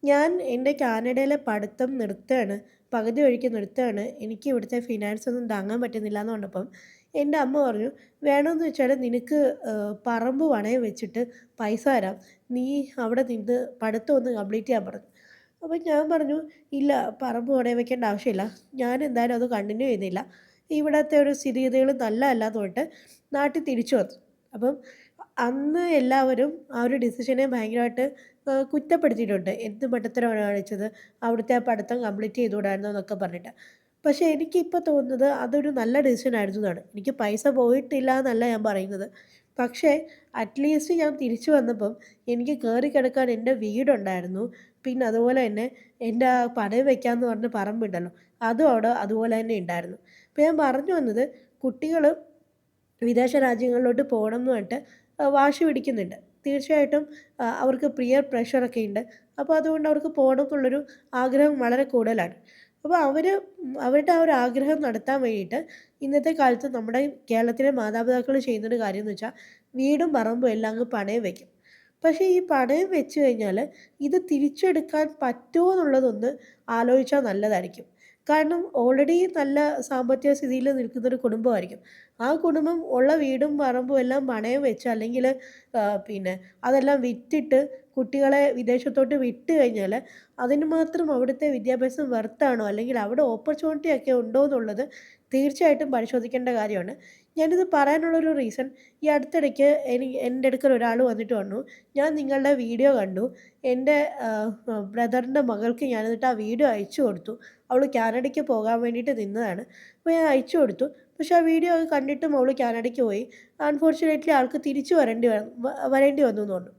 ഞാൻ എൻ്റെ കാനഡയിലെ പഠിത്തം നിർത്തുകയാണ്. പകുതി വഴിക്ക് നിർത്തുകയാണ്. എനിക്ക് ഇവിടുത്തെ ഫിനാൻസ് ഒന്നും താങ്ങാൻ പറ്റുന്നില്ല എന്ന് പറഞ്ഞപ്പം എൻ്റെ അമ്മ പറഞ്ഞു, "വേണമെന്ന് വെച്ചാൽ നിനക്ക് പറമ്പ് പണയം വെച്ചിട്ട് പൈസ തരാം. നീ അവിടെ നിന്ന് പഠിത്തം ഒന്ന് കംപ്ലീറ്റ് ചെയ്യാൻ" പറഞ്ഞു. അപ്പം ഞാൻ പറഞ്ഞു, "ഇല്ല, പറമ്പ് പണയം വെക്കേണ്ട ആവശ്യമില്ല. ഞാൻ എന്തായാലും അത് കണ്ടിന്യൂ ചെയ്യുന്നില്ല. ഇവിടത്തെ ഒരു സ്ഥിതിഗതികൾ നല്ലതല്ലാന്ന് പറഞ്ഞിട്ട് നാട്ടിൽ തിരിച്ചു വന്നു." അപ്പം അന്ന് എല്ലാവരും ആ ഒരു ഡിസിഷനെ ഭയങ്കരമായിട്ട് കുറ്റപ്പെടുത്തിയിട്ടുണ്ട്. "എന്ത് മണ്ടത്തരമാണ് കാണിച്ചത്? അവിടുത്തെ ആ പഠിത്തം കംപ്ലീറ്റ് ചെയ്തുകൂടായിരുന്നോ?" എന്നൊക്കെ പറഞ്ഞിട്ട്. പക്ഷേ എനിക്കിപ്പോൾ തോന്നുന്നത് അതൊരു നല്ല ഡിസിഷൻ ആയിരുന്നു എന്നാണ്. എനിക്ക് പൈസ പോയിട്ടില്ല എന്നല്ല ഞാൻ പറയുന്നത്. പക്ഷേ അറ്റ്‌ലീസ്റ്റ് ഞാൻ തിരിച്ചു വന്നപ്പം എനിക്ക് കേറി കിടക്കാൻ എൻ്റെ വീടുണ്ടായിരുന്നു. പിന്നെ അതുപോലെ തന്നെ എൻ്റെ ആ പണയം വെക്കാമെന്ന് പറഞ്ഞ പറമ്പുണ്ടല്ലോ, അതും അവിടെ അതുപോലെ തന്നെ ഉണ്ടായിരുന്നു. അപ്പോൾ ഞാൻ പറഞ്ഞു വന്നത്, കുട്ടികൾ വിദേശ രാജ്യങ്ങളിലോട്ട് പോകണം എന്ന് പറഞ്ഞിട്ട് വാശി പിടിക്കുന്നുണ്ട്. തീർച്ചയായിട്ടും അവർക്ക് പിയർ പ്രഷറൊക്കെ ഉണ്ട്. അപ്പോൾ അതുകൊണ്ട് അവർക്ക് പോകണം എന്നുള്ളൊരു ആഗ്രഹം വളരെ കൂടുതലാണ്. അപ്പോൾ അവരുടെ ആ ഒരു ആഗ്രഹം നടത്താൻ വേണ്ടിയിട്ട് ഇന്നത്തെ കാലത്ത് നമ്മുടെ കേരളത്തിലെ മാതാപിതാക്കൾ ചെയ്യുന്നൊരു കാര്യം എന്ന് വെച്ചാൽ വീടും പറമ്പും എല്ലാം അങ്ങ് പണയം വെക്കും. പക്ഷേ ഈ പണയം വെച്ച് കഴിഞ്ഞാൽ ഇത് തിരിച്ചെടുക്കാൻ പറ്റുമോ എന്നുള്ളതൊന്ന് ആലോചിച്ചാൽ നല്ലതായിരിക്കും. കാരണം ഓൾറെഡി നല്ല സാമ്പത്തിക സ്ഥിതിയിൽ നിൽക്കുന്നൊരു കുടുംബമായിരിക്കും. ആ കുടുംബം ഉള്ള വീടും പറമ്പും എല്ലാം പണയം വെച്ച് അല്ലെങ്കിൽ പിന്നെ അതെല്ലാം വിറ്റിട്ട് കുട്ടികളെ വിദേശത്തോട്ട് വിട്ട് കഴിഞ്ഞാൽ അതിന് മാത്രം അവിടുത്തെ വിദ്യാഭ്യാസം വെർത്താണോ അല്ലെങ്കിൽ അവിടെ ഓപ്പർച്യൂണിറ്റി ഒക്കെ ഉണ്ടോ എന്നുള്ളത് തീർച്ചയായിട്ടും പരിശോധിക്കേണ്ട കാര്യമാണ്. ഞാനിത് പറയാനുള്ളൊരു റീസൺ, ഈ അടുത്തിടയ്ക്ക് എൻ്റെ അടുക്കൽ ഒരാൾ വന്നിട്ട് പറഞ്ഞു, "ഞാൻ നിങ്ങളുടെ വീഡിയോ കണ്ടു. എൻ്റെ ബ്രദറിൻ്റെ മകൾക്ക് ഞാൻ എന്നിട്ട് ആ വീഡിയോ അയച്ചു കൊടുത്തു. അവൾ കാനഡയ്ക്ക് പോകാൻ വേണ്ടിയിട്ട് നിന്നതാണ്. അപ്പോൾ ഞാൻ അയച്ചു കൊടുത്തു. പക്ഷേ ആ വീഡിയോ കണ്ടിട്ടും അവൾ കാനഡയ്ക്ക് പോയി. അൺഫോർച്യുനേറ്റ്ലി ആൾക്ക് തിരിച്ചു വരേണ്ടി വന്നു" എന്ന് പറഞ്ഞു.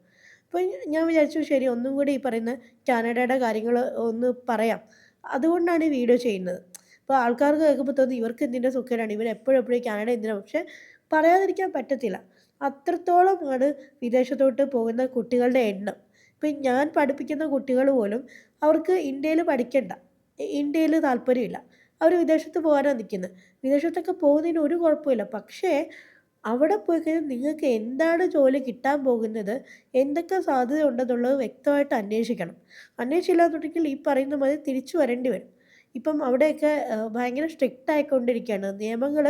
അപ്പോൾ ഞാൻ വിചാരിച്ചു, ശരി, ഒന്നും കൂടി ഈ പറയുന്ന കാനഡയുടെ കാര്യങ്ങൾ ഒന്ന് പറയാം. അതുകൊണ്ടാണ് ഈ വീഡിയോ ചെയ്യുന്നത്. അപ്പോൾ ആൾക്കാർക്ക് കേൾക്കുമ്പോൾ തോന്നും ഇവർക്ക് എന്തിൻ്റെ സുഖേടാണ്, ഇവർ എപ്പോഴും എപ്പോഴും കാനഡ എന്തിനാ, പക്ഷേ പറയാതിരിക്കാൻ പറ്റത്തില്ല. അത്രത്തോളമാണ് വിദേശത്തോട്ട് പോകുന്ന കുട്ടികളുടെ എണ്ണം. ഇപ്പം ഞാൻ പഠിപ്പിക്കുന്ന കുട്ടികൾ പോലും അവർക്ക് ഇന്ത്യയിൽ പഠിക്കണ്ട, ഇന്ത്യയിൽ താല്പര്യമില്ല. അവർ വിദേശത്ത് പോകാനാണ് നിൽക്കുന്നത്. വിദേശത്തൊക്കെ പോകുന്നതിന് ഒരു കുഴപ്പമില്ല. പക്ഷേ അവിടെ പോയി കഴിഞ്ഞാൽ നിങ്ങൾക്ക് എന്താണ് ജോലി കിട്ടാൻ പോകുന്നത്, എന്തൊക്കെ സാധ്യത ഉണ്ടെന്നുള്ളത് വ്യക്തമായിട്ട് അന്വേഷിക്കണം. അന്വേഷിച്ചില്ല എന്നുണ്ടെങ്കിൽ ഈ പറയുന്ന മാതിരി തിരിച്ചു വരേണ്ടി വരും. ഇപ്പം അവിടെയൊക്കെ ഭയങ്കര സ്ട്രിക്റ്റ് ആയിക്കൊണ്ടിരിക്കുകയാണ്. നിയമങ്ങൾ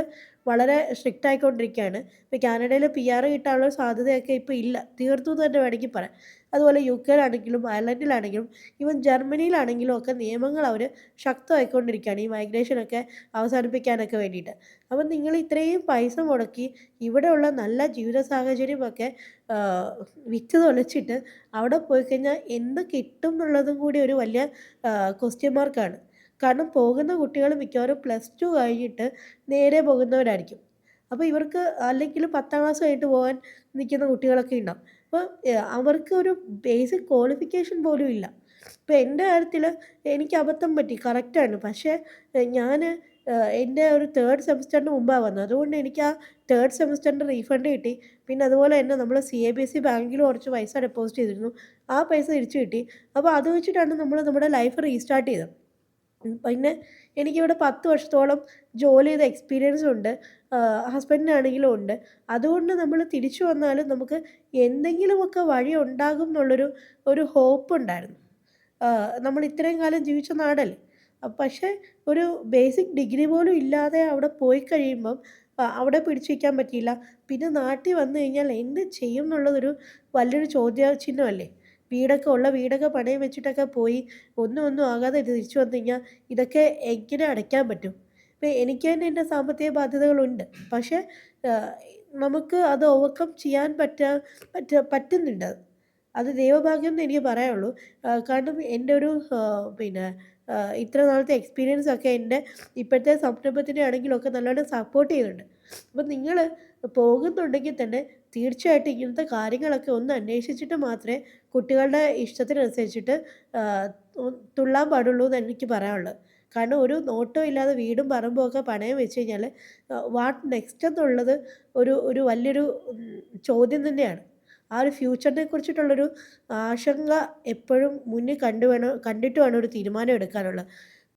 വളരെ സ്ട്രിക്റ്റ് ആയിക്കൊണ്ടിരിക്കുകയാണ്. ഇപ്പോൾ കാനഡയിൽ PR കിട്ടാനുള്ള സാധ്യതയൊക്കെ ഇപ്പോൾ ഇല്ല. തീർത്തു എന്ന് തന്നെ വേണമെങ്കിൽ പറയാം. അതുപോലെ UK-യിലാണെങ്കിലും അയർലൻഡിലാണെങ്കിലും ഈവൻ ജർമ്മനിയിലാണെങ്കിലും ഒക്കെ നിയമങ്ങൾ അവർ ശക്തമായിക്കൊണ്ടിരിക്കുകയാണ്. ഈ മൈഗ്രേഷനൊക്കെ അവസാനിപ്പിക്കാനൊക്കെ വേണ്ടിയിട്ട്. അപ്പം നിങ്ങൾ ഇത്രയും പൈസ മുടക്കി ഇവിടെയുള്ള നല്ല ജീവിത സാഹചര്യമൊക്കെ വിറ്റ് തൊലച്ചിട്ട് അവിടെ പോയി കഴിഞ്ഞാൽ എന്ത് കിട്ടും എന്നുള്ളതും കൂടി ഒരു വലിയ ക്വസ്റ്റ്യൻ മാർക്കാണ്. കാരണം പോകുന്ന കുട്ടികൾ മിക്കവാറും +2 കഴിഞ്ഞിട്ട് നേരെ പോകുന്നവരായിരിക്കും. അപ്പോൾ ഇവർക്ക് അല്ലെങ്കിൽ 10ാം ക്ലാസ് കഴിഞ്ഞിട്ട് പോകാൻ നിൽക്കുന്ന കുട്ടികളൊക്കെ ഉണ്ടാവും. അപ്പോൾ അവർക്ക് ഒരു ബേസിക് ക്വാളിഫിക്കേഷൻ പോലും ഇല്ല. ഇപ്പോൾ എൻ്റെ കാര്യത്തിൽ എനിക്ക് അബദ്ധം പറ്റി, കറക്റ്റാണ്. പക്ഷേ ഞാൻ എൻ്റെ ഒരു 3rd സെമസ്റ്ററിന് മുമ്പാണ് വന്നത്. അതുകൊണ്ട് എനിക്ക് ആ 3rd സെമസ്റ്ററിൻ്റെ റീഫണ്ട് കിട്ടി. പിന്നെ അതുപോലെ തന്നെ നമ്മൾ CIBSE ബാങ്കിൽ കുറച്ച് പൈസ ഡെപ്പോസിറ്റ് ചെയ്തിരുന്നു. ആ പൈസ തിരിച്ച് കിട്ടി. അപ്പോൾ അത് വെച്ചിട്ടാണ് നമ്മൾ നമ്മുടെ ലൈഫ് റീസ്റ്റാർട്ട് ചെയ്തത്. പിന്നെ എനിക്കിവിടെ 10 വർഷത്തോളം ജോലി ചെയ്ത എക്സ്പീരിയൻസും ഉണ്ട്. ഹസ്ബൻഡിനാണെങ്കിലും ഉണ്ട്. അതുകൊണ്ട് നമ്മൾ തിരിച്ചു വന്നാലും നമുക്ക് എന്തെങ്കിലുമൊക്കെ വഴി ഉണ്ടാകും എന്നുള്ളൊരു ഹോപ്പ് ഉണ്ടായിരുന്നു. നമ്മൾ ഇത്രയും കാലം ജീവിച്ച നാടല്ലേ. പക്ഷേ ഒരു ബേസിക് ഡിഗ്രി പോലും ഇല്ലാതെ അവിടെ പോയി കഴിയുമ്പം അവിടെ പിടിച്ചു നിൽക്കാൻ പറ്റിയില്ല. പിന്നെ നാട്ടിൽ വന്നു കഴിഞ്ഞാൽ എന്ത് ചെയ്യും എന്നുള്ളതൊരു വലിയൊരു ചോദ്യചിഹ്നമല്ലേ. വീടൊക്കെ പണയം വെച്ചിട്ടൊക്കെ പോയി ഒന്നും ആകാതെ തിരിച്ചു വന്നു കഴിഞ്ഞാൽ ഇതൊക്കെ എങ്ങനെ അടയ്ക്കാൻ പറ്റും? ഇപ്പം എനിക്ക് തന്നെ എൻ്റെ സാമ്പത്തിക ബാധ്യതകളുണ്ട്. പക്ഷേ ആഹ് നമുക്ക് അത് ഓവർകം ചെയ്യാൻ പറ്റുന്നുണ്ട്. അത് ദൈവഭാഗ്യം എന്ന് എനിക്ക് പറയാനുള്ളൂ. കാരണം എൻ്റെ ഒരു പിന്നെ ഇത്ര നാളത്തെ എക്സ്പീരിയൻസൊക്കെ എൻ്റെ ഇപ്പോഴത്തെ സംരംഭത്തിനെ ആണെങ്കിലൊക്കെ നല്ലോണം സപ്പോർട്ട് ചെയ്യുന്നുണ്ട്. അപ്പം നിങ്ങൾ പോകുന്നുണ്ടെങ്കിൽ തന്നെ തീർച്ചയായിട്ടും ഇങ്ങനത്തെ കാര്യങ്ങളൊക്കെ ഒന്ന് അന്വേഷിച്ചിട്ട് മാത്രമേ കുട്ടികളുടെ ഇഷ്ടത്തിനനുസരിച്ചിട്ട് തുള്ളാൻ പാടുള്ളൂ എന്ന് എനിക്ക് പറയാനുള്ളത്. കാരണം ഒരു നോട്ടവും ഇല്ലാതെ വീടും പറമ്പും ഒക്കെ പണയം വെച്ച് കഴിഞ്ഞാൽ വാട്ട് നെക്സ്റ്റ് എന്നുള്ളത് ഒരു വലിയൊരു ചോദ്യം തന്നെയാണ്. ആ ഒരു ഫ്യൂച്ചറിനെ കുറിച്ചിട്ടുള്ളൊരു ആശങ്ക എപ്പോഴും മുന്നിൽ കണ്ടിട്ട് വേണം ഒരു തീരുമാനം എടുക്കാനുള്ളത്.